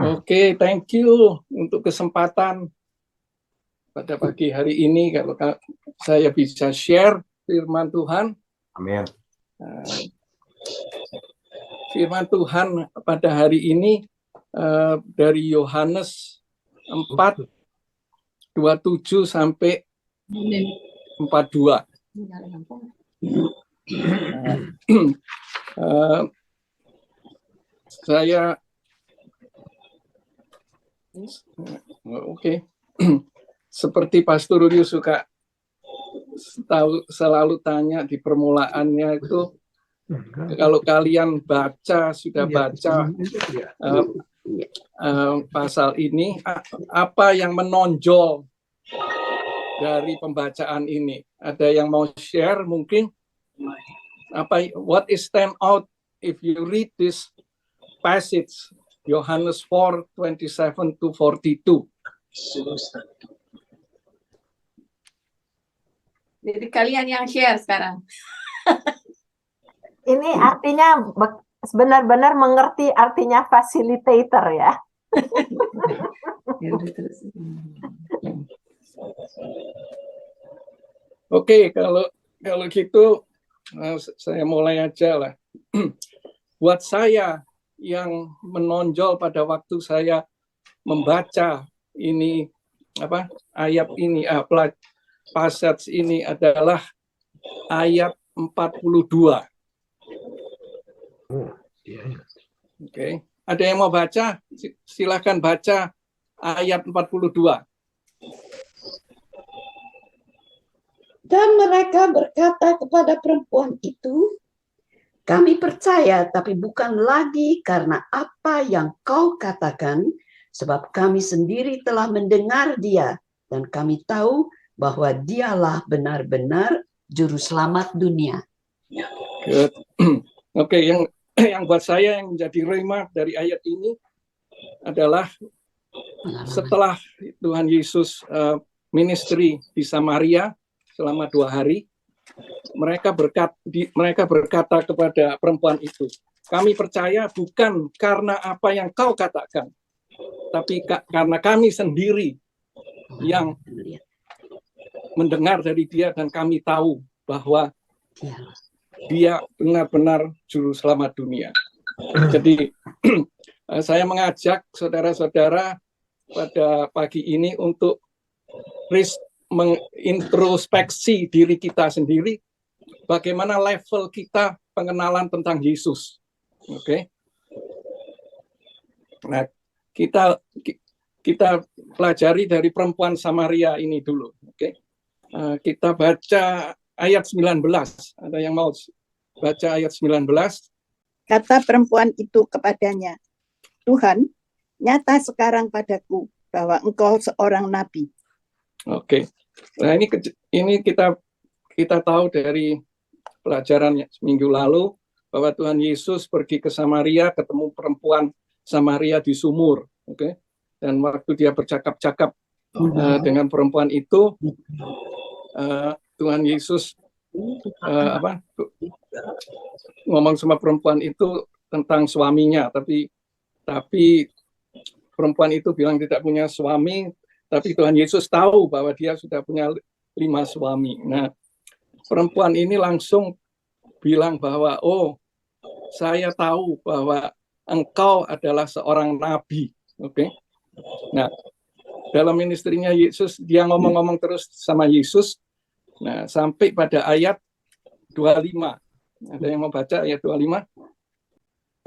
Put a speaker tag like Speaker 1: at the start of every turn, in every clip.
Speaker 1: Oke, thank you untuk kesempatan pada pagi hari ini. Kalau saya bisa share firman Tuhan.
Speaker 2: Amin.
Speaker 1: Firman Tuhan pada hari ini dari Yohanes 4, 27 sampai 42. Saya seperti Pastor Rudi suka selalu tanya di permulaannya itu, kalau kalian sudah baca pasal ini, apa yang menonjol dari pembacaan ini? Ada yang mau share mungkin? What is stand out if you read this passage, Yohanes 4:27 to 42?
Speaker 3: Jadi kalian yang share sekarang.
Speaker 4: Ini artinya benar-benar mengerti artinya facilitator ya.
Speaker 1: Oke, kalau gitu saya mulai aja lah. Buat saya yang menonjol pada waktu saya membaca ini ayat ini passage ini adalah ayat 42. Oke. Ada yang mau baca? Silakan baca ayat 42.
Speaker 5: Dan mereka berkata kepada perempuan itu, kami percaya, tapi bukan lagi karena apa yang kau katakan, sebab kami sendiri telah mendengar dia, dan kami tahu bahwa dialah benar-benar juru selamat dunia.
Speaker 1: Good. Oke, yang buat saya yang menjadi remark dari ayat ini adalah setelah Tuhan Yesus ministry di Samaria selama 2 hari, mereka berkata kepada perempuan itu, kami percaya bukan karena apa yang kau katakan, tapi karena kami sendiri yang mendengar dari dia dan kami tahu bahwa dia benar-benar juru selamat dunia. Jadi saya mengajak saudara-saudara pada pagi ini untuk mengintrospeksi diri kita sendiri, bagaimana level kita pengenalan tentang Yesus. Oke. Nah, kita pelajari dari perempuan Samaria ini dulu. Oke. Kita baca ayat 19. Ada yang mau baca ayat 19?
Speaker 6: Kata perempuan itu kepadanya, Tuhan, nyata sekarang padaku bahwa engkau seorang nabi.
Speaker 1: Oke. Nah, ini kita tahu dari pelajaran minggu lalu bahwa Tuhan Yesus pergi ke Samaria, ketemu perempuan Samaria di sumur, oke. Dan waktu dia bercakap-cakap dengan perempuan itu, Tuhan Yesus ngomong sama perempuan itu tentang suaminya, tapi perempuan itu bilang tidak punya suami. Tapi Tuhan Yesus tahu bahwa dia sudah punya 5 suami. Nah, perempuan ini langsung bilang bahwa, oh, saya tahu bahwa engkau adalah seorang nabi. Oke. Nah, dalam ministrinya Yesus, dia ngomong-ngomong terus sama Yesus. Nah, sampai pada ayat 25. Ada yang mau baca ayat 25?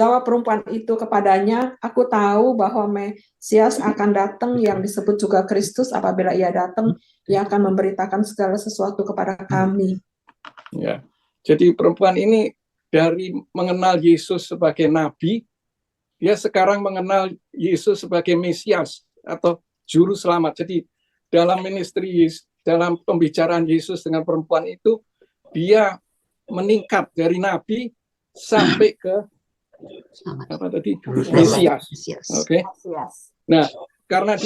Speaker 7: Jawab perempuan itu kepadanya, aku tahu bahwa Mesias akan datang yang disebut juga Kristus. Apabila ia datang, ia akan memberitakan segala sesuatu kepada kami.
Speaker 1: Ya, jadi perempuan ini dari mengenal Yesus sebagai nabi, dia sekarang mengenal Yesus sebagai Mesias atau juru selamat. Jadi dalam ministry, dalam pembicaraan Yesus dengan perempuan itu, dia meningkat dari nabi sampai ke Mesias. Oke. Nah, karena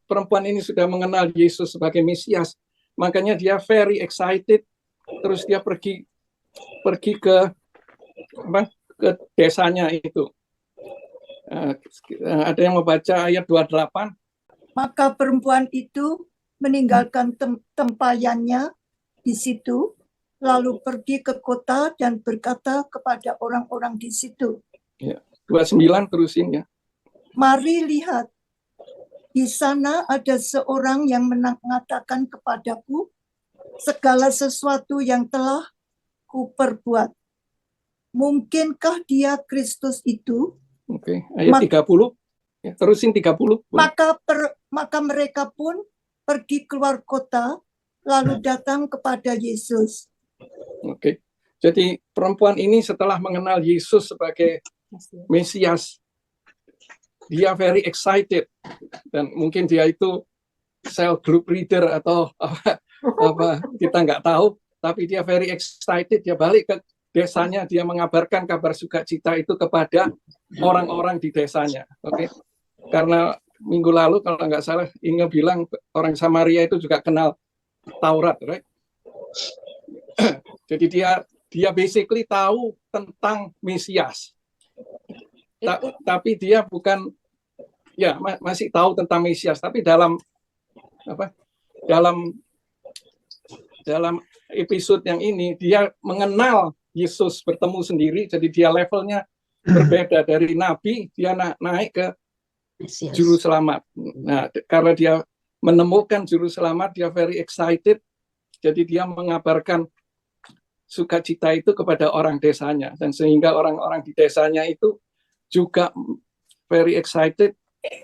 Speaker 1: perempuan ini sudah mengenal Yesus sebagai Mesias, makanya dia very excited. Terus dia pergi ke desanya itu. Ada yang membaca ayat 28?
Speaker 2: Maka perempuan itu meninggalkan tempayannya di situ, lalu pergi ke kota dan berkata kepada orang-orang di situ,
Speaker 1: 29 terusin ya.
Speaker 2: mari lihat, di sana ada seorang yang mengatakan kepadaku segala sesuatu yang telah kuperbuat. Mungkinkah dia Kristus itu?
Speaker 1: Oke, ayat 30. Ya, terusin 30.
Speaker 2: Maka mereka pun pergi keluar kota, lalu datang kepada Yesus.
Speaker 1: Oke. Jadi perempuan ini setelah mengenal Yesus sebagai Mesias, dia very excited, dan mungkin dia itu cell group leader atau apa kita nggak tahu, tapi dia very excited. Dia balik ke desanya, dia mengabarkan kabar sukacita itu kepada orang-orang di desanya. Oke. Karena minggu lalu kalau nggak salah Inge bilang orang Samaria itu juga kenal Taurat, right? Jadi dia basically tahu tentang Mesias. Tapi dia bukan, ya masih tahu tentang Mesias, tapi dalam episode yang ini dia mengenal Yesus, bertemu sendiri. Jadi dia levelnya berbeda dari nabi, dia naik ke juru selamat. Nah, karena dia menemukan juru selamat, dia very excited. Jadi dia mengabarkan sukacita itu kepada orang desanya, dan sehingga orang-orang di desanya itu juga very excited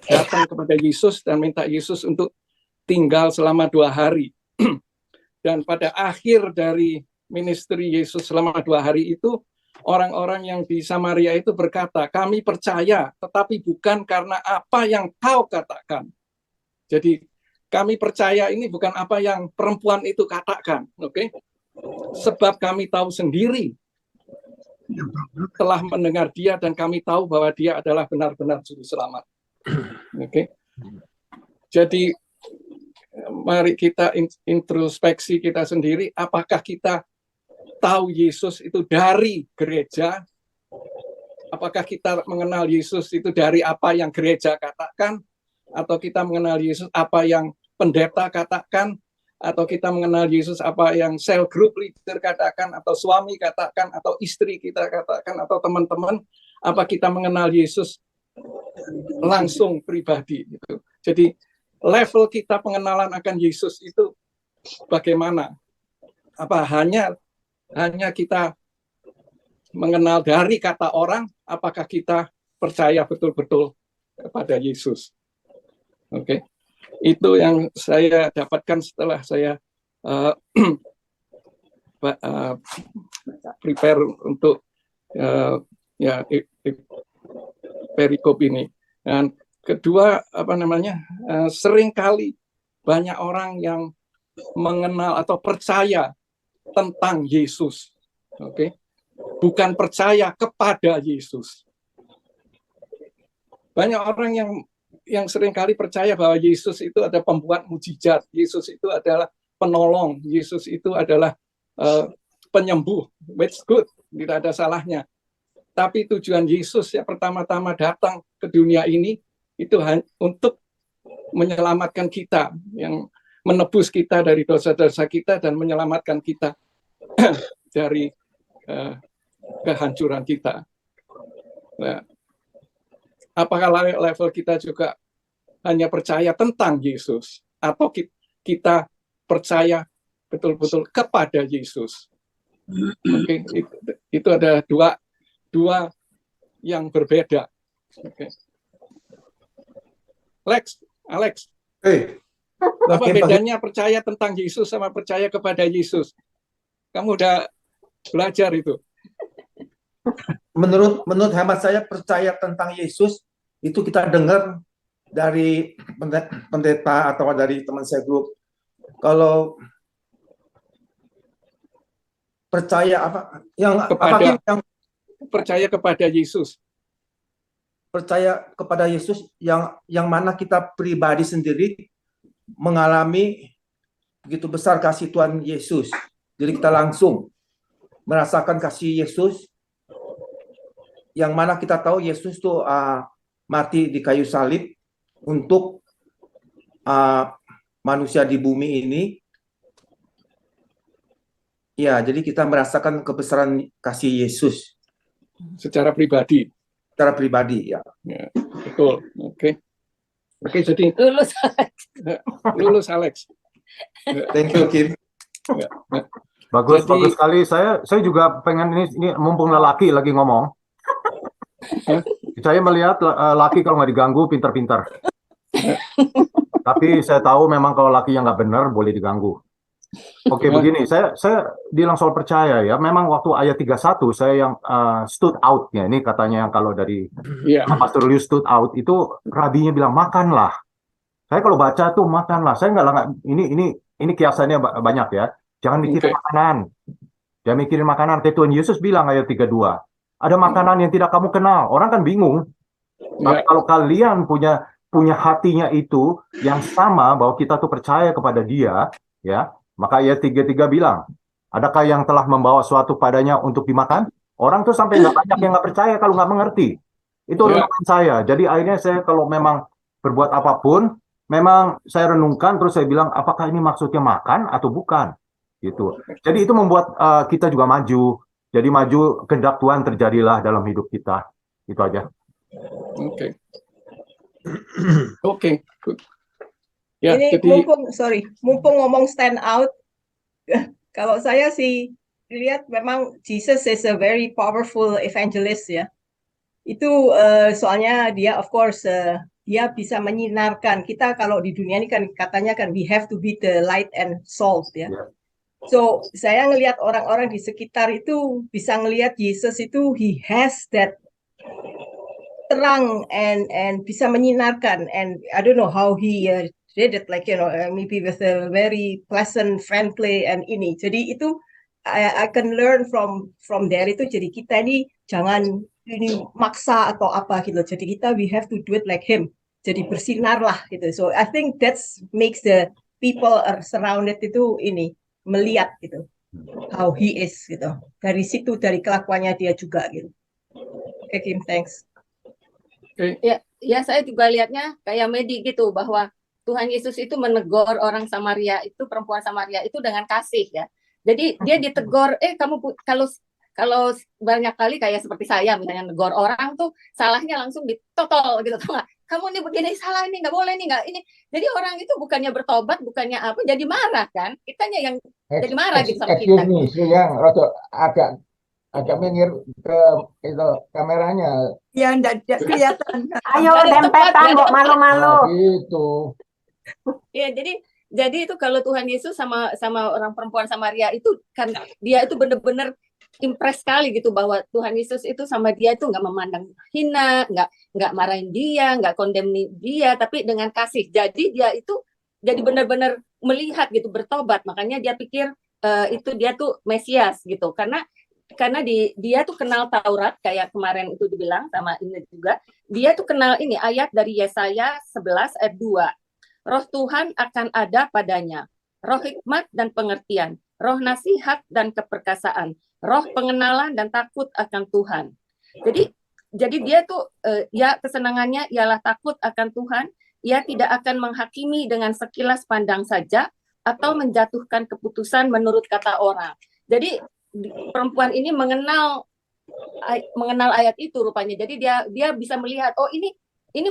Speaker 1: datang kepada Yesus dan minta Yesus untuk tinggal selama 2 hari. Dan pada akhir dari ministry Yesus selama 2 hari itu, orang-orang yang di Samaria itu berkata, kami percaya, tetapi bukan karena apa yang kau katakan. Jadi kami percaya ini bukan apa yang perempuan itu katakan, oke? Sebab kami tahu sendiri, telah mendengar dia, dan kami tahu bahwa dia adalah benar-benar juru selamat. Oke. Jadi mari kita introspeksi kita sendiri, apakah kita tahu Yesus itu dari gereja? Apakah kita mengenal Yesus itu dari apa yang gereja katakan? Atau kita mengenal Yesus apa yang pendeta katakan? Atau kita mengenal Yesus apa yang cell group leader katakan? Atau suami katakan? Atau istri kita katakan? Atau teman-teman? Apa kita mengenal Yesus langsung pribadi? Gitu. Jadi level kita pengenalan akan Yesus itu bagaimana? Apa hanya kita mengenal dari kata orang, apakah kita percaya betul-betul kepada Yesus? Oke. Itu yang saya dapatkan setelah saya prepare untuk perikop ini. Dan kedua, seringkali banyak orang yang mengenal atau percaya tentang Yesus, oke? Bukan percaya kepada Yesus. Banyak orang yang seringkali percaya bahwa Yesus itu ada pembuat mujizat, Yesus itu adalah penolong, Yesus itu adalah penyembuh, which good, tidak ada salahnya. Tapi tujuan Yesus yang pertama-tama datang ke dunia ini itu untuk menyelamatkan kita, yang menebus kita dari dosa-dosa kita dan menyelamatkan kita dari kehancuran kita. Nah, apakah level kita juga hanya percaya tentang Yesus, atau kita percaya betul-betul kepada Yesus? Oke, itu ada dua yang berbeda. Oke. Alex. Apa bedanya percaya tentang Yesus sama percaya kepada Yesus? Kamu udah belajar itu?
Speaker 8: Menurut hemat saya, percaya tentang Yesus itu kita dengar dari pendeta atau dari teman saya grup. Kalau percaya yang
Speaker 1: percaya kepada Yesus.
Speaker 8: Percaya kepada Yesus yang mana kita pribadi sendiri mengalami begitu besar kasih Tuhan Yesus. Jadi kita langsung merasakan kasih Yesus, yang mana kita tahu Yesus itu mati di kayu salib untuk manusia di bumi ini. Ya, jadi kita merasakan kebesaran kasih Yesus
Speaker 1: secara pribadi.
Speaker 8: Ya.
Speaker 1: Ya, betul. Oke, jadi
Speaker 3: Lulus.
Speaker 1: lulus Alex.
Speaker 8: Thank you, Kim.
Speaker 1: Ya, ya.
Speaker 9: Bagus,
Speaker 1: Jadi-
Speaker 9: bagus sekali. Saya juga pengen ini mumpung lelaki lagi ngomong. Saya melihat laki kalau nggak diganggu pintar-pintar. Tapi saya tahu memang kalau laki yang nggak benar boleh diganggu. Oke, begini, saya bilang soal percaya ya. Memang waktu ayat 31 saya yang stood out ya. Ini katanya yang kalau dari
Speaker 1: Iya.
Speaker 9: Pastor Lius stood out itu rabinya bilang makanlah. Saya kalau baca tuh makanlah. Saya nggak ini kiasannya banyak ya. Jangan mikirin
Speaker 1: Oke.
Speaker 9: makanan. Jangan mikirin makanan. Kayak Tuhan Yesus bilang ayat 32. Ada makanan yang tidak kamu kenal. Orang kan bingung. Tapi
Speaker 1: Ya.
Speaker 9: kalau kalian punya hatinya itu yang sama bahwa kita tuh percaya kepada Dia, ya. Maka ayat 33 bilang, adakah yang telah membawa suatu padanya untuk dimakan? Orang tuh sampai nggak banyak yang nggak percaya kalau nggak mengerti. Itu
Speaker 1: Ya.
Speaker 9: renungan saya. Jadi akhirnya saya kalau memang berbuat apapun, memang saya renungkan terus saya bilang, apakah ini maksudnya makan atau bukan? Gitu. Jadi itu membuat kita juga maju. Jadi maju kehendak Tuhan terjadilah dalam hidup kita. Itu aja.
Speaker 1: Oke. Oke. Good. Ya,
Speaker 10: Ini
Speaker 1: jadi
Speaker 10: mumpung ngomong stand out, kalau saya sih lihat memang Jesus is a very powerful evangelist ya. Itu soalnya dia of course dia bisa menyinarkan kita kalau di dunia ini kan katanya kan we have to be the light and salt ya.
Speaker 9: Yeah.
Speaker 10: So saya ngelihat orang-orang di sekitar itu bisa ngelihat Yesus itu he has that terang and bisa menyinarkan, and I don't know how he did it, like maybe with a very pleasant, friendly and ini. Jadi itu I can learn from there itu. Jadi kita ini jangan ini maksa atau apa gitu. Jadi kita we have to do it like him. Jadi bersinar lah gitu. So I think that's makes the people are surrounded itu ini melihat gitu how he is gitu. Dari situ dari kelakuannya dia juga gitu. Oke, Kim, thanks.
Speaker 3: Ya, saya juga lihatnya kayak Medi gitu, bahwa Tuhan Yesus itu menegur orang Samaria itu, perempuan Samaria itu dengan kasih ya. Jadi dia ditegur, kamu kalau banyak kali kayak seperti saya misalnya negor orang tuh salahnya langsung ditotol gitu, tuh nggak? Kamu nih begini salah, ini nggak boleh nih, nggak ini. Jadi orang itu bukannya bertobat, bukannya apa, jadi marah kan? Kitanya yang jadi marah gitu sama kita.
Speaker 11: Nih, yang agak minggir ke itu kameranya.
Speaker 2: Ya, enggak kelihatan.
Speaker 4: Ayo dempetan, Mbok, malu-malu.
Speaker 11: Gitu.
Speaker 3: Ya, jadi itu kalau Tuhan Yesus sama orang perempuan Samaria itu kan dia itu benar-benar impress sekali gitu, bahwa Tuhan Yesus itu sama dia itu nggak memandang hina, nggak marahin dia, nggak condemn dia, tapi dengan kasih. Jadi dia itu jadi benar-benar melihat gitu, bertobat. Makanya dia pikir itu dia tuh Mesias gitu, karena dia tuh kenal Taurat, kayak kemarin itu dibilang sama ini juga, dia tuh kenal ini ayat dari Yesaya 11 ayat 2. Roh Tuhan akan ada padanya, roh hikmat dan pengertian, roh nasihat dan keperkasaan, roh pengenalan dan takut akan Tuhan. Jadi dia tuh ya kesenangannya ialah takut akan Tuhan. Ia tidak akan menghakimi dengan sekilas pandang saja atau menjatuhkan keputusan menurut kata orang. Jadi perempuan ini mengenal ayat itu rupanya. Jadi dia bisa melihat, oh ini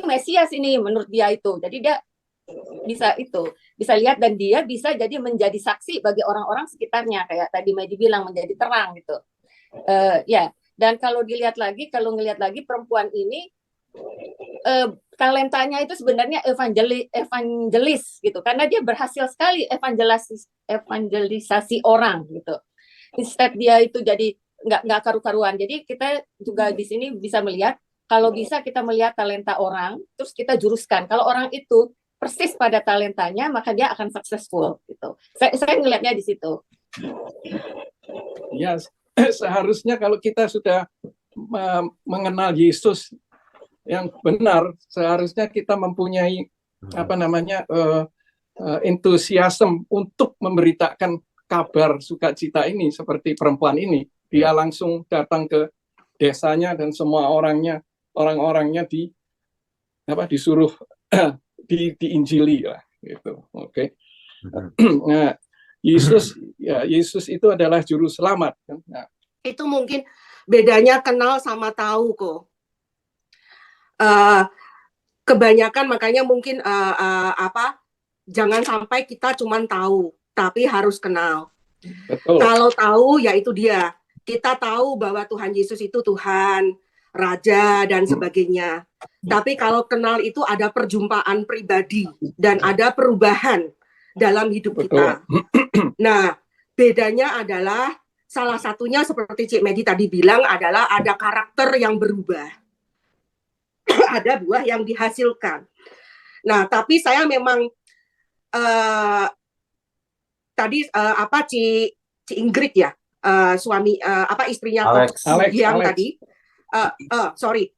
Speaker 3: Mesias ini menurut dia itu. Jadi dia bisa lihat, dan dia bisa jadi menjadi saksi bagi orang-orang sekitarnya, kayak tadi Medi bilang, menjadi terang gitu. Ya, dan kalau ngelihat lagi perempuan ini talentanya itu sebenarnya evangelis gitu, karena dia berhasil sekali evangelisasi orang gitu. Instead dia itu jadi nggak karu-karuan. Jadi kita juga di sini bisa melihat, kalau bisa kita melihat talenta orang, terus kita juruskan. Kalau orang itu persis pada talentanya, maka dia akan successful gitu. Saya ngelihatnya di situ.
Speaker 1: ya, seharusnya kalau kita sudah mengenal Yesus yang benar, seharusnya kita mempunyai entusiasme untuk memberitakan kabar sukacita ini, seperti perempuan ini. Dia langsung datang ke desanya dan semua orang-orangnya disuruh diinjili lah gitu. Oke. Nah, Yesus itu adalah juru selamat kan. Nah,
Speaker 12: Itu mungkin bedanya kenal sama tahu kok. Kebanyakan makanya mungkin jangan sampai kita cuman tahu, tapi harus kenal.
Speaker 1: betul.
Speaker 12: Kalau tahu ya itu dia. Kita tahu bahwa Tuhan Yesus itu Tuhan, Raja dan sebagainya. Tapi kalau kenal itu ada perjumpaan pribadi dan ada perubahan dalam hidup kita. Nah, bedanya adalah salah satunya seperti Cik Medi tadi bilang adalah ada karakter yang berubah. Ada buah yang dihasilkan. Nah, tapi saya memang tadi Ci Ingrid ya, suami istrinya
Speaker 1: Alex
Speaker 12: tadi. Sorry.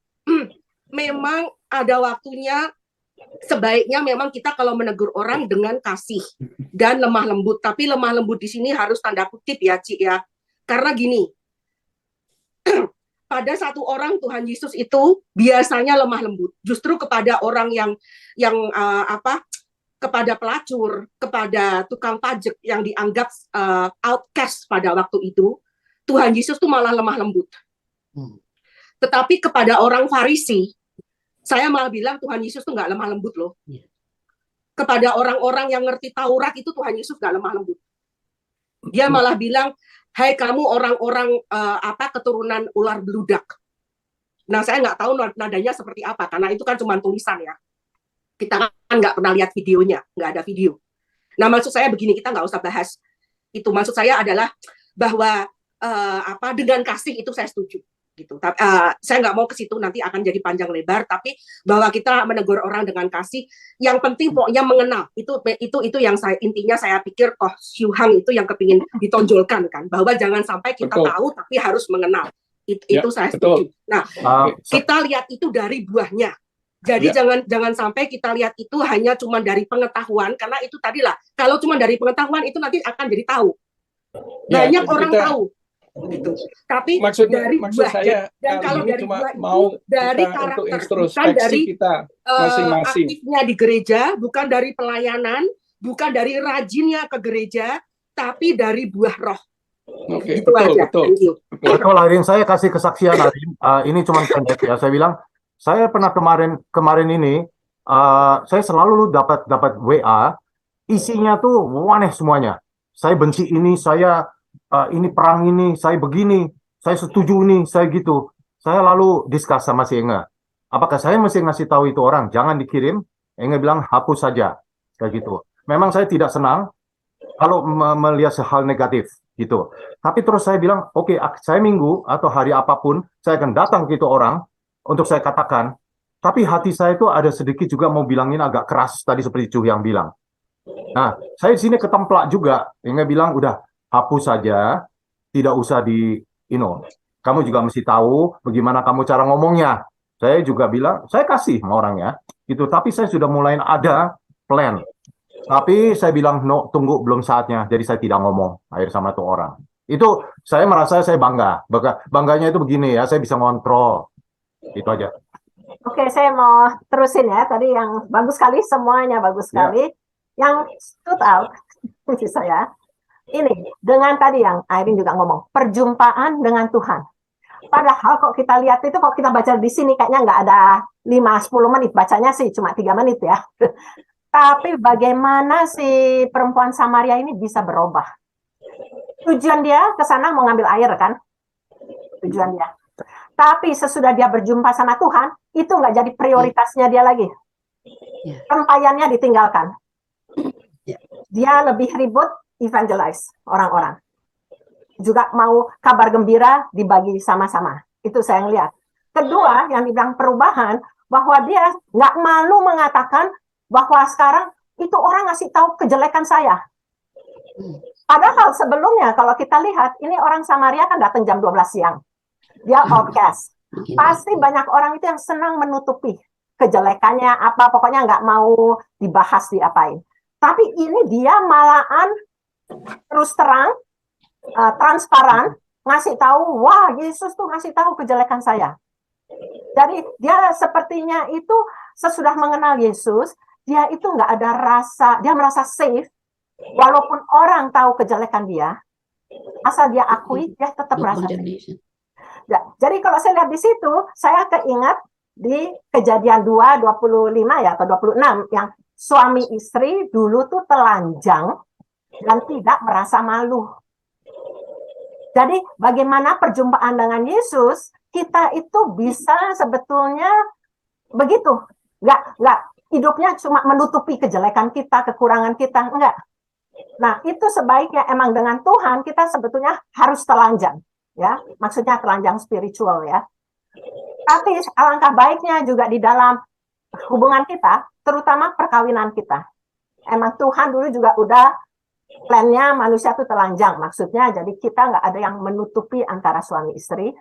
Speaker 12: Memang ada waktunya sebaiknya memang kita kalau menegur orang dengan kasih dan lemah lembut. Tapi lemah lembut di sini harus tanda kutip ya, Ci ya. Karena gini, pada satu orang Tuhan Yesus itu biasanya lemah lembut. Justru kepada orang yang kepada pelacur, kepada tukang pajak yang dianggap outcast pada waktu itu, Tuhan Yesus tuh malah lemah lembut. Tetapi kepada orang Farisi, saya malah bilang Tuhan Yesus tuh nggak lemah lembut loh. Kepada orang-orang yang ngerti Taurat itu Tuhan Yesus nggak lemah lembut. Dia malah bilang, hai kamu orang-orang keturunan ular beludak. Nah, saya nggak tahu nadanya seperti apa, karena itu kan cuma tulisan ya. Kita kan nggak pernah lihat videonya, nggak ada video. Nah, maksud saya begini, kita nggak usah bahas itu. Maksud saya adalah bahwa dengan kasih itu saya setuju. Gitu. Saya nggak mau ke situ, nanti akan jadi panjang lebar. Tapi bahwa kita menegur orang dengan kasih, yang penting pokoknya mengenal. Itu yang intinya saya pikir Shu Hang itu yang kepingin ditonjolkan kan, bahwa jangan sampai kita tahu tapi harus mengenal. Itu saya setuju. Nah, kita lihat itu dari buahnya. Jadi jangan sampai kita lihat itu hanya cuma dari pengetahuan, karena itu tadilah kalau cuma dari pengetahuan itu nanti akan jadi tahu. Banyak orang tahu. Gitu. Tapi dari buahnya, dan kalau dari buah itu dari karakter, bukan dari
Speaker 1: kita masing-masing.
Speaker 12: Aktifnya di gereja, bukan dari pelayanan, bukan dari rajinnya ke gereja, tapi dari buah roh.
Speaker 1: Oke,
Speaker 12: itu aja.
Speaker 9: Betul, Arin, saya kasih kesaksian, Arin. Ini cuma pendek ya. Saya bilang, saya pernah kemarin ini, saya selalu dapat WA, isinya tuh aneh semuanya. Saya benci ini, saya ini perang ini, saya begini, saya setuju ini, saya gitu. Saya lalu diskus sama si Enga. Apakah saya mesti ngasih tahu itu orang? Jangan dikirim. Enga bilang hapus saja, kayak gitu. Memang saya tidak senang kalau melihat hal negatif, gitu. Tapi terus saya bilang, oke, saya minggu atau hari apapun, saya akan datang ke itu orang untuk saya katakan. Tapi hati saya itu ada sedikit juga mau bilangin agak keras tadi seperti Cuh yang bilang. Nah, saya di sini ketemplak juga. Enga bilang udah hapus saja, tidak usah kamu juga mesti tahu bagaimana kamu cara ngomongnya. Saya juga bilang, saya kasih sama orangnya, gitu. Tapi saya sudah mulai ada plan. Tapi saya bilang, no, tunggu, belum saatnya. Jadi saya tidak ngomong akhir sama tuh orang. Itu saya merasa saya bangga. Bangganya itu begini ya, saya bisa ngontrol. Itu aja.
Speaker 4: Oke, saya mau terusin ya. Tadi yang bagus sekali, semuanya bagus sekali. Yang stood out, saya. Ini, dengan tadi yang Irene juga ngomong, perjumpaan dengan Tuhan. Padahal kok kita lihat itu, kok kita baca di sini, kayaknya nggak ada 5-10 menit. Bacanya sih cuma 3 menit ya. Tapi bagaimana si perempuan Samaria ini bisa berubah? Tujuan dia ke sana mau ngambil air kan? Tujuan dia. Tapi sesudah dia berjumpa sama Tuhan, itu nggak jadi prioritasnya dia lagi. Tempayannya ditinggalkan. Dia lebih ribut evangelize orang-orang. Juga mau kabar gembira dibagi sama-sama. Itu saya lihat. Kedua, yang dibilang perubahan, bahwa dia nggak malu mengatakan bahwa sekarang itu orang ngasih tahu kejelekan saya. Padahal sebelumnya, kalau kita lihat, ini orang Samaria kan datang jam 12 siang. Dia outcast. Pasti banyak orang itu yang senang menutupi kejelekannya, apa, pokoknya nggak mau dibahas, diapain. Tapi ini dia malahan terus terang, transparan, ngasih tahu, wah Yesus tuh ngasih tahu kejelekan saya. Jadi dia sepertinya itu sesudah mengenal Yesus, dia itu nggak ada rasa, dia merasa safe, walaupun orang tahu kejelekan dia, asal dia akui, dia tetap merasa safe. Ya, jadi kalau saya lihat di situ, saya keingat di Kejadian 2:25 ya, atau 26, yang suami istri dulu tuh telanjang dan tidak merasa malu. Jadi bagaimana perjumpaan dengan Yesus, kita itu bisa sebetulnya begitu. Nggak hidupnya cuma menutupi kejelekan kita, kekurangan kita, enggak. Nah, itu sebaiknya emang dengan Tuhan kita sebetulnya harus telanjang. Ya, maksudnya telanjang spiritual ya. Tapi alangkah baiknya juga di dalam hubungan kita, terutama perkawinan kita. Emang Tuhan dulu juga udah plannya manusia itu telanjang, maksudnya jadi kita nggak ada yang menutupi antara suami istri.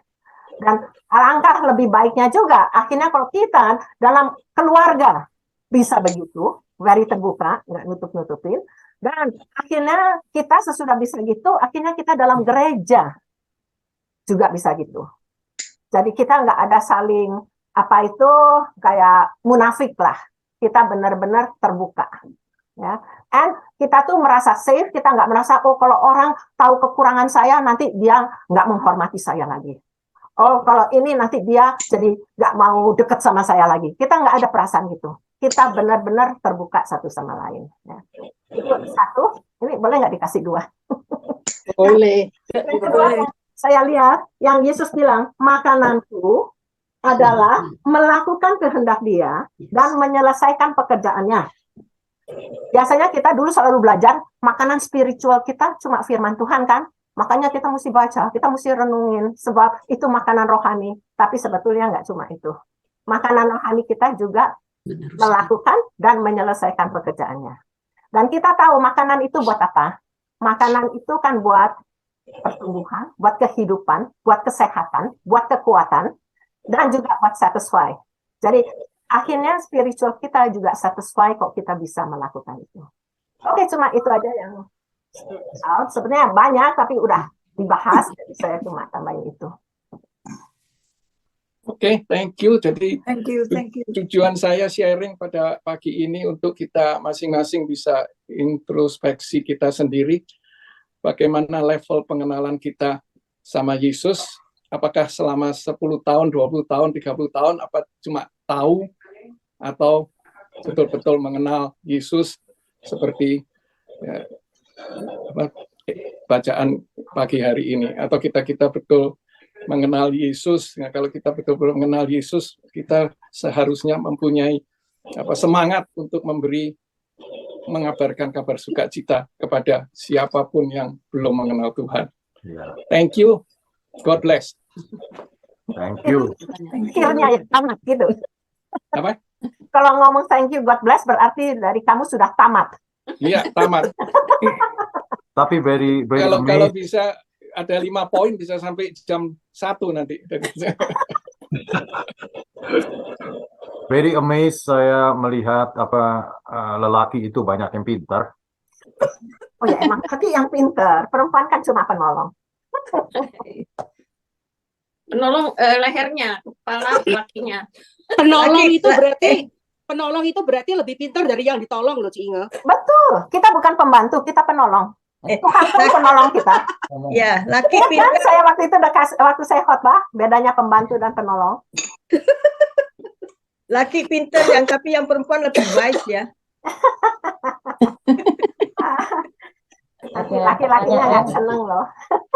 Speaker 4: Dan alangkah lebih baiknya juga, akhirnya kalau kita dalam keluarga bisa begitu, very terbuka, nggak nutup-nutupin. Dan akhirnya kita sesudah bisa gitu, akhirnya kita dalam gereja juga bisa gitu. Jadi kita nggak ada saling apa itu kayak munafik lah. Kita benar-benar terbuka. Ya, and kita tuh merasa safe. Kita nggak merasa kalau orang tahu kekurangan saya nanti dia nggak menghormati saya lagi. Oh kalau ini nanti dia jadi nggak mau deket sama saya lagi. Kita nggak ada perasaan gitu. Kita benar-benar terbuka satu sama lain. Ya. Itu satu. Ini boleh nggak dikasih 2?
Speaker 6: Boleh.
Speaker 4: Saya lihat yang Yesus bilang, makananku adalah melakukan kehendak dia dan menyelesaikan pekerjaannya. Biasanya kita dulu selalu belajar, makanan spiritual kita cuma firman Tuhan kan? Makanya kita mesti baca, kita mesti renungin, sebab itu makanan rohani. Tapi sebetulnya nggak cuma itu. Makanan rohani kita juga melakukan dan menyelesaikan pekerjaannya. Dan kita tahu makanan itu buat apa? Makanan itu kan buat pertumbuhan, buat kehidupan, buat kesehatan, buat kekuatan, dan juga buat satisfy. Jadi akhirnya spiritual kita juga satisfy kok kita bisa melakukan itu. Oke, cuma itu aja yang sebenarnya banyak tapi udah dibahas, jadi saya cuma tambahin itu.
Speaker 1: Oke, thank you. Jadi
Speaker 2: Thank you.
Speaker 1: tujuan saya sharing pada pagi ini untuk kita masing-masing bisa introspeksi kita sendiri. Bagaimana level pengenalan kita sama Yesus, apakah selama 10 tahun, 20 tahun, 30 tahun, apa cuma tahu, atau betul-betul mengenal Yesus seperti ya, bacaan pagi hari ini, atau kita betul mengenal Yesus. Nah, kalau kita betul-betul mengenal Yesus, kita seharusnya mempunyai semangat untuk mengabarkan kabar sukacita kepada siapapun yang belum mengenal Tuhan. Thank you. God bless.
Speaker 9: Thank you.
Speaker 4: Skillnya ya tamat gitu.
Speaker 1: Apa?
Speaker 4: Kalau ngomong thank you, God bless, berarti dari kamu sudah tamat.
Speaker 1: Iya, tamat.
Speaker 9: Tapi very
Speaker 1: Kalau
Speaker 9: amazed.
Speaker 1: bisa ada 5 poin bisa sampai jam 1 nanti.
Speaker 9: Very amazed saya melihat lelaki itu banyak yang pintar.
Speaker 4: Oh ya emang laki yang pintar, perempuan kan cuma penolong.
Speaker 3: Penolong lehernya, kepala lakinya.
Speaker 12: Penolong itu berarti lebih pintar dari yang ditolong loh, Ci Inge.
Speaker 4: Betul, kita bukan pembantu, kita penolong. Tuhan pun penolong kita.
Speaker 10: Ya, laki
Speaker 4: Kan
Speaker 10: pintar.
Speaker 4: saya waktu itu waktu saya khotbah, bedanya pembantu dan penolong.
Speaker 10: Laki pintar yang tapi yang perempuan lebih wise ya.
Speaker 4: Laki-lakinya nggak seneng loh.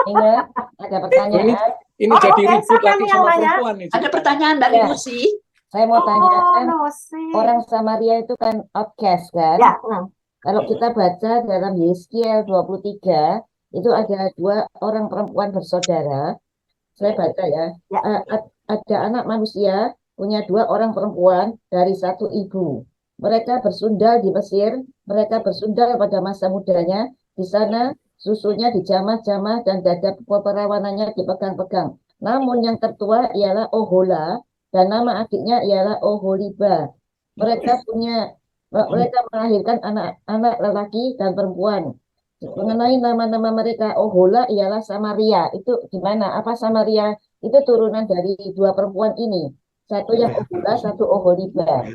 Speaker 13: Ingat, ada pertanyaan.
Speaker 1: Ini jadi ribut lagi sama perempuan nih.
Speaker 6: Ada pertanyaan dari Lucy.
Speaker 13: Saya mau tanya kan,
Speaker 4: Lucy.
Speaker 13: orang Samaria itu kan outcast kan?
Speaker 4: Ya.
Speaker 13: Kalau kita baca dalam Yeskiel 23, itu ada 2 orang perempuan bersaudara. Saya baca ya. Ada anak manusia punya 2 orang perempuan dari satu ibu. Mereka bersundal di Mesir, mereka bersundal pada masa mudanya. Di sana susunya dijamah-jamah dan dada perawanannya dipegang-pegang. Namun yang tertua ialah Ohola dan nama adiknya ialah Oholiba. Mereka melahirkan anak-anak lelaki dan perempuan. Mengenai nama-nama mereka, Ohola ialah Samaria. Itu gimana? Apa Samaria itu turunan dari 2 perempuan ini? Satu yang Ohola, satu Oholiba.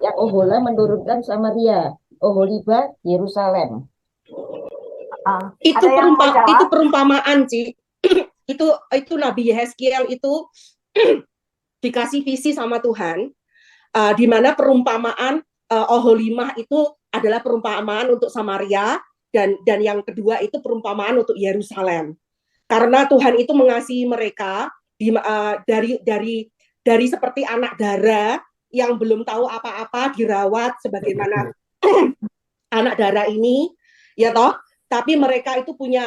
Speaker 13: Yang Ohola menurunkan Samaria, Oholiba Yerusalem.
Speaker 12: Itu perumpamaan, Ci. itu Nabi Yehezkiel itu dikasih visi sama Tuhan, di mana perumpamaan Oholimah itu adalah perumpamaan untuk Samaria, dan yang kedua itu perumpamaan untuk Yerusalem. Karena Tuhan itu mengasihi mereka dari seperti anak dara yang belum tahu apa-apa, dirawat sebagaimana anak dara ini, ya toh. Tapi mereka itu punya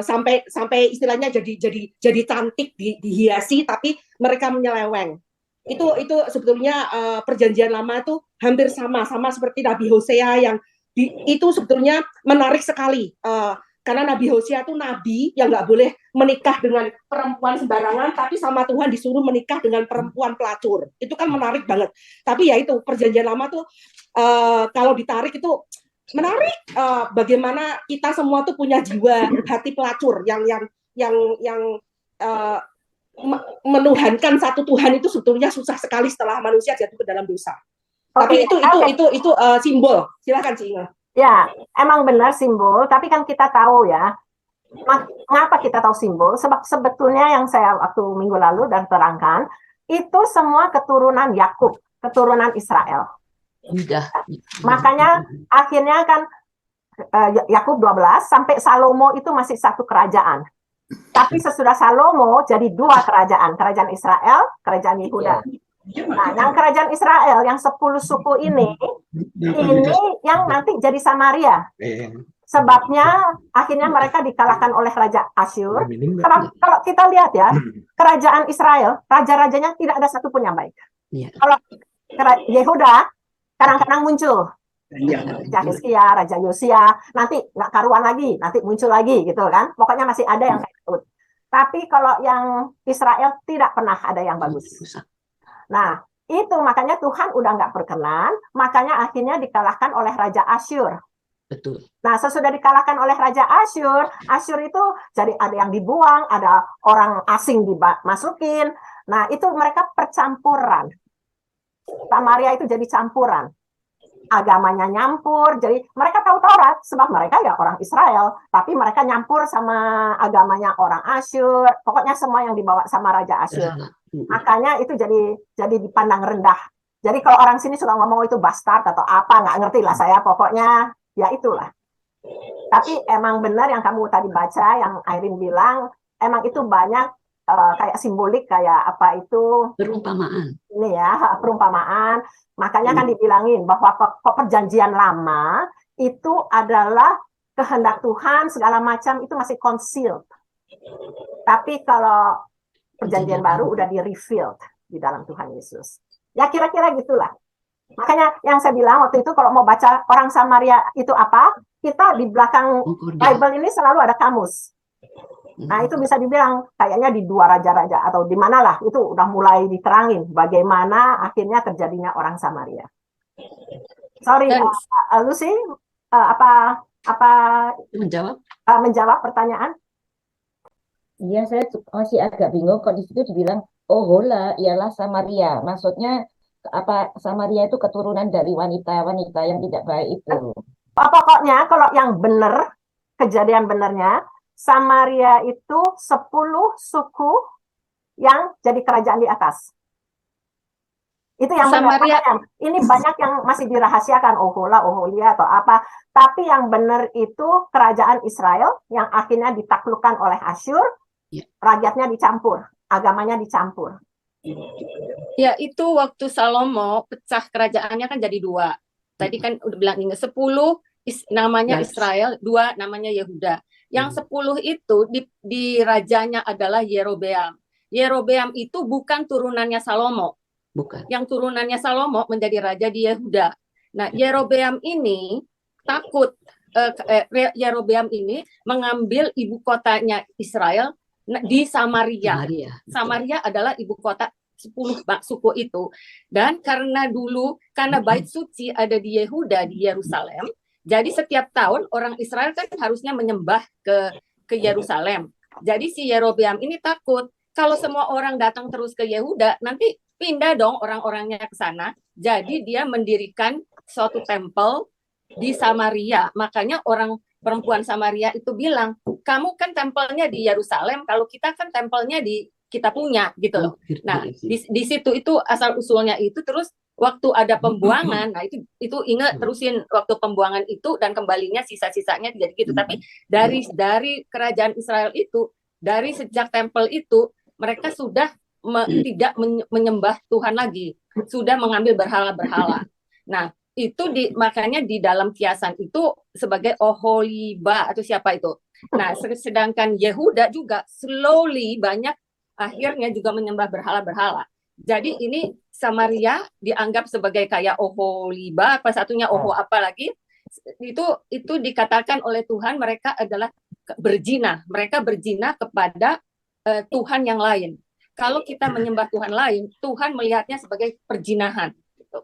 Speaker 12: sampai istilahnya jadi cantik, dihiasi, tapi mereka menyeleweng. Itu sebetulnya perjanjian lama itu hampir sama seperti Nabi Hosea yang itu sebetulnya menarik sekali, karena Nabi Hosea itu nabi yang nggak boleh menikah dengan perempuan sembarangan, tapi sama Tuhan disuruh menikah dengan perempuan pelacur. Itu kan menarik banget. Tapi ya itu perjanjian lama tuh kalau ditarik itu menarik, bagaimana kita semua tuh punya jiwa hati pelacur yang menuhankan satu Tuhan itu sebetulnya susah sekali setelah manusia jatuh ke dalam dosa. Tapi itu simbol. Silakan, Ci Inge.
Speaker 4: Ya, emang benar simbol, tapi kan kita tahu ya, mengapa kita tahu simbol? Sebab sebetulnya yang saya waktu minggu lalu dan terangkan, itu semua keturunan Yakub, keturunan Israel. Makanya akhirnya kan Yakub 12 sampai Salomo itu masih satu kerajaan. Tapi sesudah Salomo jadi dua kerajaan Israel, kerajaan Yehuda. Nah, yang kerajaan Israel yang 10 suku ini yang nanti jadi Samaria. Sebabnya akhirnya mereka dikalahkan oleh Raja Asyur. Kalau kita lihat ya, kerajaan Israel, raja-rajanya tidak ada satupun yang baik. Kalau Yehuda kadang-kadang muncul Raja Hizkia, Raja Yosia, nanti nggak karuan lagi, nanti muncul lagi gitu kan. Pokoknya masih ada yang kayak gitu. Tapi kalau yang Israel tidak pernah ada yang bagus. Nah, itu makanya Tuhan udah nggak berkenan, makanya akhirnya dikalahkan oleh Raja Asyur.
Speaker 5: Betul.
Speaker 4: Nah, sesudah dikalahkan oleh Raja Asyur, Asyur itu jadi ada yang dibuang, ada orang asing dimasukin. Nah, itu mereka percampuran. Samaria itu jadi campuran. Agamanya nyampur, jadi mereka tahu Taurat sebab mereka ya orang Israel, tapi mereka nyampur sama agamanya orang Asyur, pokoknya semua yang dibawa sama Raja Asyur. Makanya itu jadi dipandang rendah. Jadi kalau orang sini suka ngomong itu bastard atau apa, nggak ngerti lah saya, pokoknya ya itulah. Tapi emang benar yang kamu tadi baca, yang Irene bilang, emang itu banyak kayak simbolik, kayak apa itu
Speaker 5: perumpamaan.
Speaker 4: Ini ya, perumpamaan. Makanya kan dibilangin bahwa perjanjian lama itu adalah kehendak Tuhan, segala macam itu masih concealed. Tapi kalau perjanjian baru udah di-revealed di dalam Tuhan Yesus. Ya kira-kira gitulah. Makanya yang saya bilang waktu itu kalau mau baca orang Samaria itu apa, kita di belakang Bible ini selalu ada kamus. Nah itu bisa dibilang kayaknya di dua raja-raja atau di mana lah itu udah mulai diterangin bagaimana akhirnya terjadinya orang Samaria. Sorry, Lucy, apa menjawab pertanyaan?
Speaker 13: Iya, saya masih agak bingung kok di situ dibilang Ohola ialah Samaria. Maksudnya apa, Samaria itu keturunan dari wanita-wanita yang tidak baik itu.
Speaker 4: Pokoknya kalau yang benar, kejadian benernya Samaria itu 10 suku yang jadi kerajaan di atas. Itu yang
Speaker 3: Samaria.
Speaker 4: Ini banyak yang masih dirahasiakan, Ohola, Oholia atau apa. Tapi yang benar itu kerajaan Israel yang akhirnya ditaklukkan oleh Asyur, rakyatnya dicampur, agamanya dicampur.
Speaker 3: Ya itu waktu Salomo pecah kerajaannya kan jadi dua. Tadi kan udah bilang 10 namanya Israel, 2 namanya Yehuda. Yang 10 itu di rajanya adalah Yerobeam. Yerobeam itu bukan turunannya Salomo.
Speaker 5: Bukan.
Speaker 3: Yang turunannya Salomo menjadi raja di Yehuda. Nah, Yerobeam ini takut, Yerobeam ini mengambil ibu kotanya Israel di Samaria. Samaria adalah ibu kota 10 suku itu. Dan karena bait suci ada di Yehuda, di Yerusalem, jadi setiap tahun orang Israel kan harusnya menyembah ke Yerusalem. Jadi si Yerobeam ini takut. kalau semua orang datang terus ke Yehuda, nanti pindah dong orang-orangnya ke sana. Jadi dia mendirikan suatu tempel di Samaria. Makanya orang perempuan Samaria itu bilang, kamu kan tempelnya di Yerusalem, kalau kita kan tempelnya di kita punya gitu loh. Nah, di situ itu asal usulnya itu. Terus waktu ada pembuangan, nah itu ingat terusin waktu pembuangan itu dan kembalinya sisa-sisanya jadi gitu. Tapi dari kerajaan Israel itu, dari sejak tempel itu mereka sudah tidak menyembah Tuhan lagi, sudah mengambil berhala-berhala. Nah, itu makanya di dalam kiasan itu sebagai Oholiba atau siapa itu. Nah, sedangkan Yehuda juga slowly banyak akhirnya juga menyembah berhala-berhala. Jadi ini Samaria dianggap sebagai kayak Oholiba, apa satunya Oho apa lagi, itu dikatakan oleh Tuhan mereka adalah berzina. Mereka berzina kepada Tuhan yang lain. Kalau kita menyembah Tuhan lain, Tuhan melihatnya sebagai perzinahan. Gitu.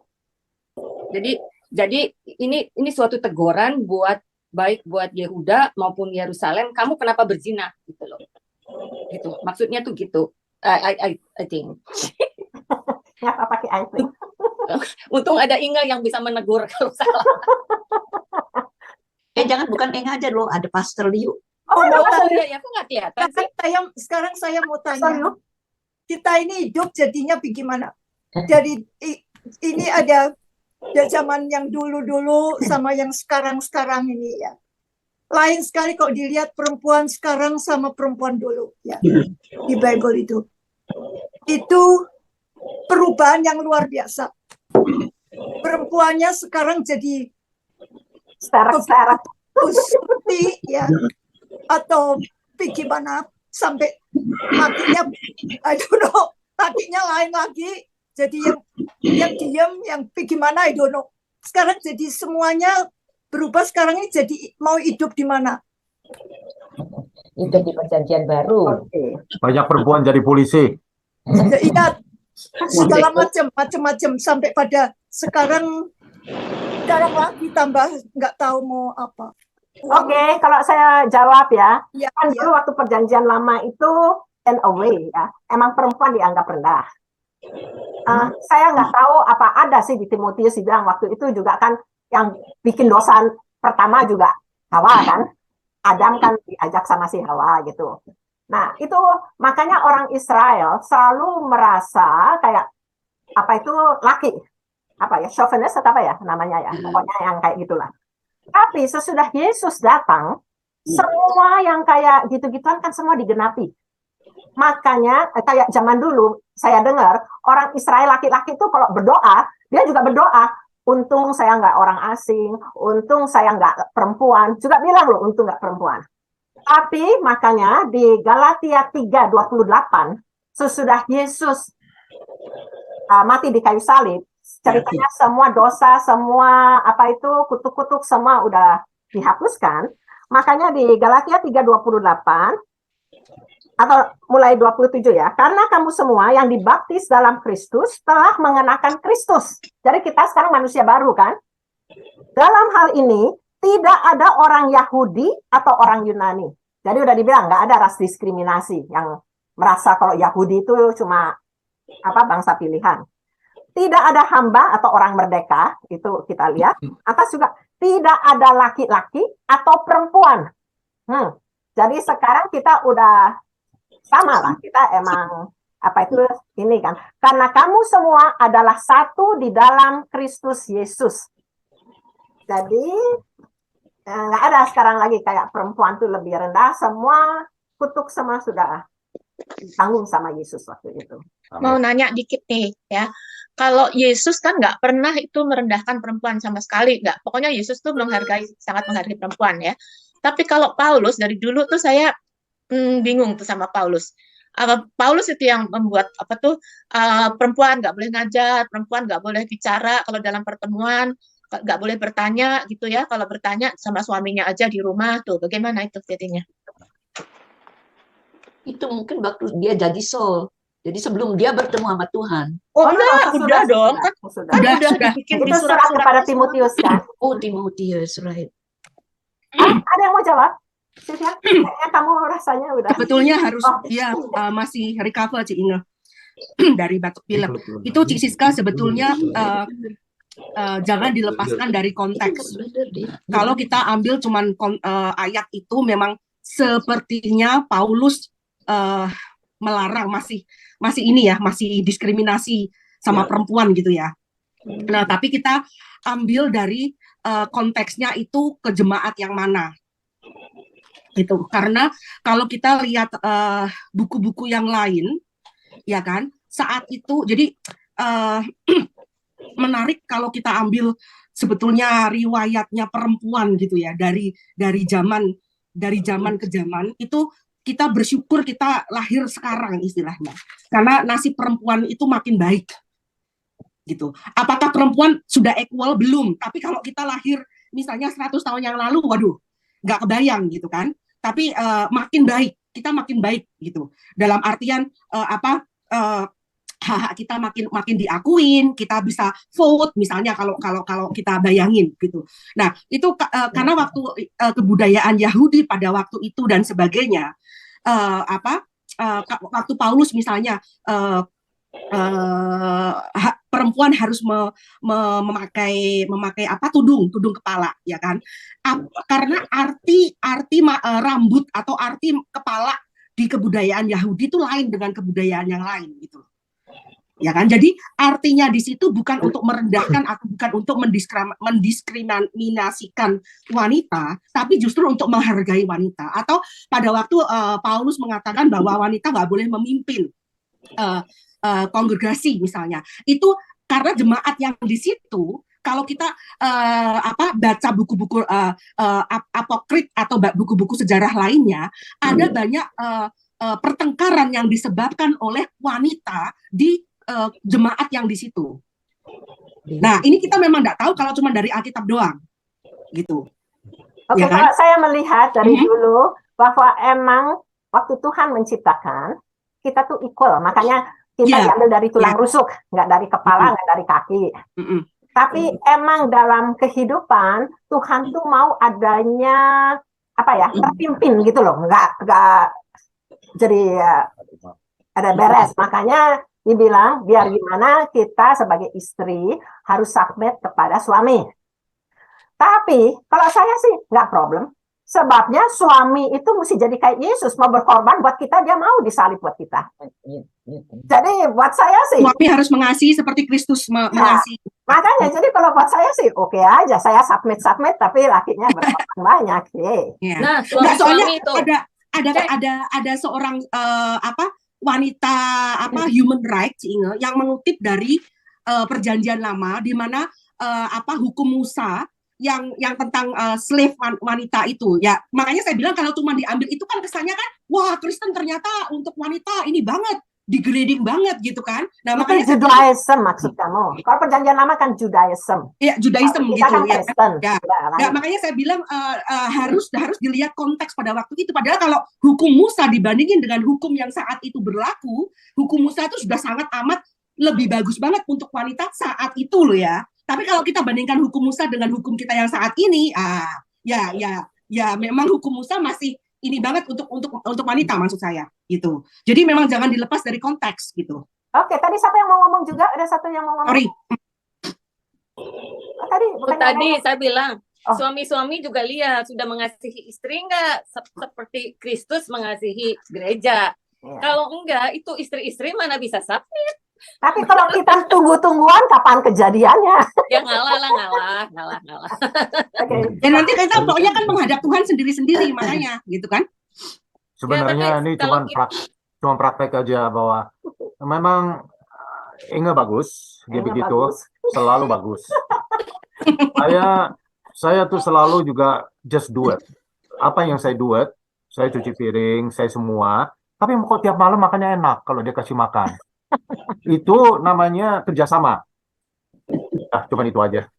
Speaker 3: Jadi ini suatu teguran baik buat Yehuda maupun Yerusalem. Kamu kenapa berzina? Gitu loh. Gitu. Maksudnya tuh gitu. I think.
Speaker 4: Ya, apa pakai I think?
Speaker 3: Untung ada Inga yang bisa menegur kalau salah.
Speaker 14: Jangan, bukan Inga aja loh, ada Pastor Liu.
Speaker 4: Oh,
Speaker 2: mau
Speaker 3: Pastor
Speaker 2: tanya.
Speaker 3: ya, aku nggak kelihatan sih.
Speaker 2: Sekarang saya mau tanya. Kita ini hidup jadinya bagaimana? Jadi ini ada zaman yang dulu-dulu sama yang sekarang-sekarang ini ya. Lain sekali kalau dilihat perempuan sekarang sama perempuan dulu ya di Bible itu perubahan yang luar biasa. Perempuannya sekarang jadi
Speaker 4: serak-serak
Speaker 2: putih ya, atau gimana sampai kakinya, I don't know, kakinya lain lagi. Jadi yang diam, yang gimana, I don't know. Sekarang jadi semuanya berubah. Sekarang ini jadi mau hidup di mana?
Speaker 13: Hidup di perjanjian baru.
Speaker 9: Banyak perempuan jadi polisi.
Speaker 2: Ingat segala macam sampai pada sekarang lagi tambah nggak tahu mau apa.
Speaker 4: Oke, kalau saya jawab ya, kan dulu waktu perjanjian lama itu in a way ya, emang perempuan dianggap rendah. Saya nggak tahu apa ada sih di Timotius bilang waktu itu juga kan yang bikin dosa pertama juga Hawa kan, Adam kan diajak sama si Hawa gitu. Nah itu makanya orang Israel selalu merasa kayak apa itu laki, apa ya, chauvinist atau apa ya namanya ya, pokoknya yang kayak gitulah. Tapi sesudah Yesus datang, semua yang kayak gitu-gituan kan semua digenapi. Makanya kayak zaman dulu saya dengar orang Israel laki-laki itu kalau berdoa, dia juga berdoa, untung saya nggak orang asing, untung saya nggak perempuan, juga bilang loh untung nggak perempuan. Tapi makanya di Galatia 3:28, sesudah Yesus mati di kayu salib, ceritanya semua dosa, semua apa itu kutuk-kutuk semua udah dihapuskan. Makanya di Galatia 3:28 atau mulai 27 ya, karena kamu semua yang dibaptis dalam Kristus telah mengenakan Kristus. Jadi kita sekarang manusia baru kan. Dalam hal ini tidak ada orang Yahudi atau orang Yunani. Jadi udah dibilang nggak ada ras diskriminasi yang merasa kalau Yahudi itu cuma apa bangsa pilihan. Tidak ada hamba atau orang merdeka, itu kita lihat. Atas juga tidak ada laki-laki atau perempuan. Jadi sekarang kita udah sama lah, kita emang apa itu ini kan. Karena kamu semua adalah satu di dalam Kristus Yesus. Jadi nggak ada sekarang lagi kayak perempuan tuh lebih rendah. Semua kutuk semua sudah ditanggung sama Yesus waktu itu.
Speaker 15: Mau nanya dikit nih ya. Kalau Yesus kan nggak pernah itu merendahkan perempuan sama sekali, nggak. Pokoknya Yesus tuh sangat menghargai perempuan ya. Tapi kalau Paulus dari dulu tuh saya bingung tuh sama Paulus. Paulus itu yang membuat apa tuh perempuan nggak boleh ngajar, perempuan nggak boleh bicara kalau dalam pertemuan, nggak boleh bertanya gitu ya. Kalau bertanya sama suaminya aja di rumah tuh, bagaimana itu jadinya?
Speaker 14: Itu mungkin waktu dia jadi Saul. Jadi sebelum dia bertemu sama Tuhan.
Speaker 15: Oh enggak, udah dong. Kan udah dibikin di surat-surat
Speaker 4: kepada Timotius kan.
Speaker 14: Oh, Timotius, right.
Speaker 4: Ada yang mau jawab? Sylvia, kayaknya kamu rasanya udah.
Speaker 12: Sebetulnya harus ya masih recover Cik Inge dari batuk pilek. Itu Cik Siska sebetulnya jangan dilepaskan dari konteks. Kalau kita ambil cuman ayat itu memang sepertinya Paulus melarang masih ini ya, masih diskriminasi sama perempuan gitu ya. Nah, tapi kita ambil dari konteksnya itu ke jemaat yang mana. Gitu. Karena kalau kita lihat buku-buku yang lain, ya kan, saat itu jadi menarik kalau kita ambil sebetulnya riwayatnya perempuan gitu ya, dari zaman ke zaman itu kita bersyukur kita lahir sekarang istilahnya, karena nasib perempuan itu makin baik gitu. Apakah perempuan sudah equal? Belum, tapi kalau kita lahir misalnya 100 tahun yang lalu, waduh, nggak kebayang gitu kan. Tapi makin baik, kita makin baik gitu. Dalam artian hak kita makin diakuin, kita bisa vote misalnya kalau kita bayangin gitu. Nah, itu karena waktu kebudayaan Yahudi pada waktu itu dan sebagainya, waktu Paulus misalnya perempuan harus memakai tudung kepala, ya kan? Karena arti rambut atau arti kepala di kebudayaan Yahudi itu lain dengan kebudayaan yang lain gitu, ya kan? Jadi artinya di situ bukan untuk merendahkan atau bukan untuk mendiskriminasikan wanita, tapi justru untuk menghargai wanita. Atau pada waktu Paulus mengatakan bahwa wanita nggak boleh memimpin kongregasi misalnya, itu karena jemaat yang di situ, kalau kita baca buku-buku apokrif atau buku-buku sejarah lainnya, ada banyak pertengkaran yang disebabkan oleh wanita di jemaat yang di situ. Nah, ini kita memang nggak tahu kalau cuma dari Alkitab doang, gitu.
Speaker 4: Oke,
Speaker 12: Ya kan?
Speaker 4: kalau saya melihat dari dulu bahwa emang waktu Tuhan menciptakan kita tuh equal, makanya kita diambil dari tulang rusuk, nggak dari kepala, nggak dari kaki. Tapi emang dalam kehidupan Tuhan tuh mau adanya terpimpin gitu loh, nggak jadi ada beres. Makanya dibilang biar gimana kita sebagai istri harus submit kepada suami. Tapi kalau saya sih nggak problem. Sebabnya suami itu mesti jadi kayak Yesus, mau berkorban buat kita, dia mau disalib buat kita. Jadi buat saya sih
Speaker 12: suami harus mengasihi seperti Kristus mengasihi.
Speaker 4: Makanya jadi kalau buat saya sih oke aja, saya submit tapi lakinya berkorban banyak.
Speaker 12: Nah, soalnya ada seorang wanita human rights yang mengutip dari Perjanjian Lama, di mana hukum Musa yang tentang slave wanita itu ya. Makanya saya bilang kalau cuma diambil itu kan kesannya kan wah Kristen ternyata untuk wanita ini banget, degrading banget gitu kan. Nah,
Speaker 4: itu
Speaker 12: makanya
Speaker 4: Judaism maksud kamu. Kalau Perjanjian Lama kan Judaism.
Speaker 12: Iya, Judaism
Speaker 4: kita
Speaker 12: gitu
Speaker 4: kan
Speaker 12: ya.
Speaker 4: Kristen.
Speaker 12: Ya, makanya saya bilang harus dilihat konteks pada waktu itu. Padahal kalau hukum Musa dibandingin dengan hukum yang saat itu berlaku, hukum Musa itu sudah sangat amat lebih bagus banget untuk wanita saat itu loh ya. Tapi kalau kita bandingkan hukum Musa dengan hukum kita yang saat ini, ya memang hukum Musa masih ini banget untuk wanita maksud saya gitu. Jadi memang jangan dilepas dari konteks gitu.
Speaker 4: Oke, tadi siapa yang mau ngomong juga? Ada satu yang mau ngomong.
Speaker 12: Sorry.
Speaker 3: Tadi saya bilang suami-suami juga lihat sudah mengasihi istri enggak seperti Kristus mengasihi gereja. Kalau enggak, itu istri-istri mana bisa submit.
Speaker 4: Tapi kalau kita tunggu-tungguan, kapan kejadiannya?
Speaker 3: Ya ngalah.
Speaker 4: Okay.
Speaker 12: Dan nanti kita pokoknya kan menghadap Tuhan sendiri-sendiri, makanya gitu kan.
Speaker 9: Sebenarnya ini cuma praktek aja bahwa memang Inge bagus, dia begitu, selalu bagus. Saya tuh selalu juga just do it. Apa yang saya do it, saya cuci piring, saya semua. Tapi kok tiap malam makannya enak kalau dia kasih makan. Itu namanya kerjasama. Nah, cuma itu aja.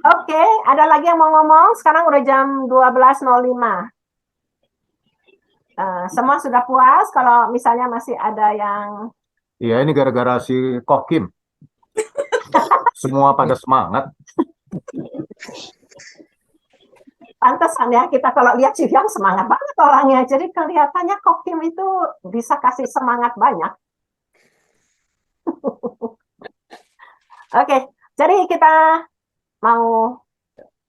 Speaker 4: Oke, ada lagi yang mau ngomong? Sekarang udah jam 12.05. Semua sudah puas? Kalau misalnya masih ada yang...
Speaker 9: Iya, ini gara-gara si Koh Kim. Semua pada semangat.
Speaker 4: Pantesan ya kita kalau lihat si Hyang semangat banget orangnya. Jadi kelihatannya Kok Kim itu bisa kasih semangat banyak. Oke, jadi kita mau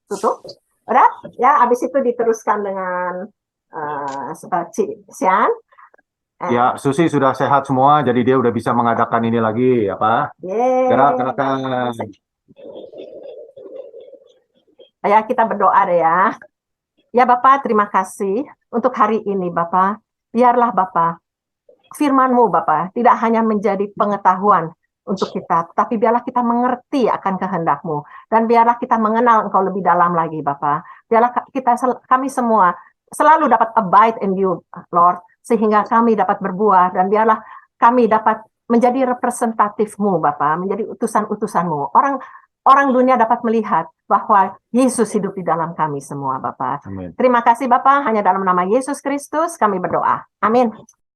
Speaker 4: tutup. Udah? Ya, habis itu diteruskan dengan Sian.
Speaker 9: Ya, Susi sudah sehat semua, jadi dia udah bisa mengadakan ini lagi, apa? Gerakan.
Speaker 4: Ya, kita berdoa deh ya. Ya Bapak, terima kasih untuk hari ini Bapak. Biarlah Bapak, firman-Mu Bapak, tidak hanya menjadi pengetahuan untuk kita, tapi biarlah kita mengerti akan kehendak-Mu. Dan biarlah kita mengenal Engkau lebih dalam lagi Bapak. Biarlah kami semua selalu dapat abide in you, Lord, sehingga kami dapat berbuah, dan biarlah kami dapat menjadi representatif-Mu Bapak, menjadi utusan-utusan-Mu. Orang dunia dapat melihat bahwa Yesus hidup di dalam kami semua Bapak.
Speaker 9: Amin.
Speaker 4: Terima kasih Bapak, hanya dalam nama Yesus Kristus kami berdoa. Amin.